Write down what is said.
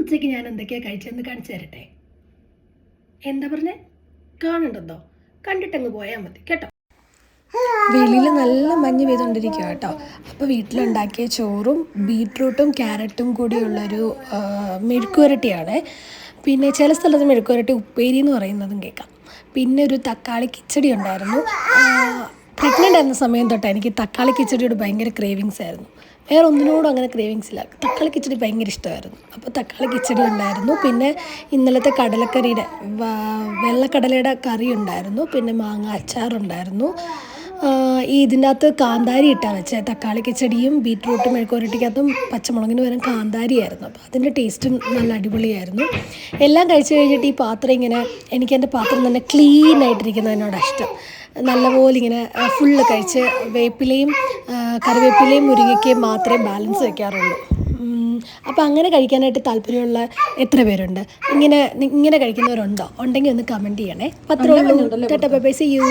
ഉച്ചയ്ക്ക് ഞാൻ എന്തൊക്കെയാണ് കഴിച്ചതെന്ന് കാണിച്ചു തരട്ടെ. എന്താ പറഞ്ഞേ? കാണണ്ടെന്നോ? കണ്ടിട്ടങ്ങ് പോയാൽ മതി കേട്ടോ. വെളിയിൽ നല്ല മഞ്ഞ് പെയ്തുകൊണ്ടിരിക്കുക കേട്ടോ. അപ്പോൾ വീട്ടിലുണ്ടാക്കിയ ചോറും ബീട്രൂട്ടും ക്യാരറ്റും കൂടിയുള്ളൊരു മെഴുക്കുവരട്ടിയാണ്. പിന്നെ ചില സ്ഥലത്ത് മെഴുക്കുവരട്ടി ഉപ്പേരി എന്ന് പറയുന്നതും കേൾക്കാം. പിന്നെ ഒരു തക്കാളി കിച്ചടി ഉണ്ടായിരുന്നു. പ്രഗ്നൻ്റ് ആയിരുന്ന സമയം തൊട്ട് എനിക്ക് തക്കാളി കിച്ചടിയോട് ഭയങ്കര ക്രേവിങ്സ് ആയിരുന്നു. വേറെ ഒന്നിനോടും അങ്ങനെ ക്രേവിങ്സ് ഇല്ല. തക്കാളി കിച്ചടി ഭയങ്കര ഇഷ്ടമായിരുന്നു. അപ്പോൾ തക്കാളി കിച്ചടി ഉണ്ടായിരുന്നു. പിന്നെ ഇന്നലത്തെ കടലക്കറിയുടെ വെള്ളക്കടലയുടെ കറി ഉണ്ടായിരുന്നു. പിന്നെ മാങ്ങ അച്ചാറുണ്ടായിരുന്നു. ഇതിൻ്റെ അകത്ത് കാന്താരി ഇട്ടാണ് വെച്ചത്. തക്കാളി കിച്ചടിയും ബീറ്റ്റൂട്ടും മെഴുക്കുവരട്ടിക്കകത്തും പച്ചമുളകിന് പകരം കാന്താരിയായിരുന്നു. അപ്പോൾ അതിൻ്റെ ടേസ്റ്റും നല്ല അടിപൊളിയായിരുന്നു. എല്ലാം കഴിച്ച് കഴിഞ്ഞിട്ട് ഈ പാത്രം ഇങ്ങനെ എനിക്കെൻ്റെ പാത്രം തന്നെ ക്ലീൻ ആയിട്ടിരിക്കുന്നതിനോടാണ് ഇഷ്ടം. നല്ലപോലെ ഇങ്ങനെ ഫുള്ള് കഴിച്ച് വേപ്പിലയും കറിവേപ്പിലയും മുരിങ്ങയ്ക്കയും മാത്രമേ ബാലൻസ് വയ്ക്കാറുള്ളൂ. അപ്പോൾ അങ്ങനെ കഴിക്കാനായിട്ട് താല്പര്യമുള്ള എത്ര പേരുണ്ട്? ഇങ്ങനെ കഴിക്കുന്നവരുണ്ടോ? ഉണ്ടെങ്കിൽ ഒന്ന് കമൻറ്റ് ചെയ്യണേ. പത്രമുള്ളൂ. Tata bye bye, see U.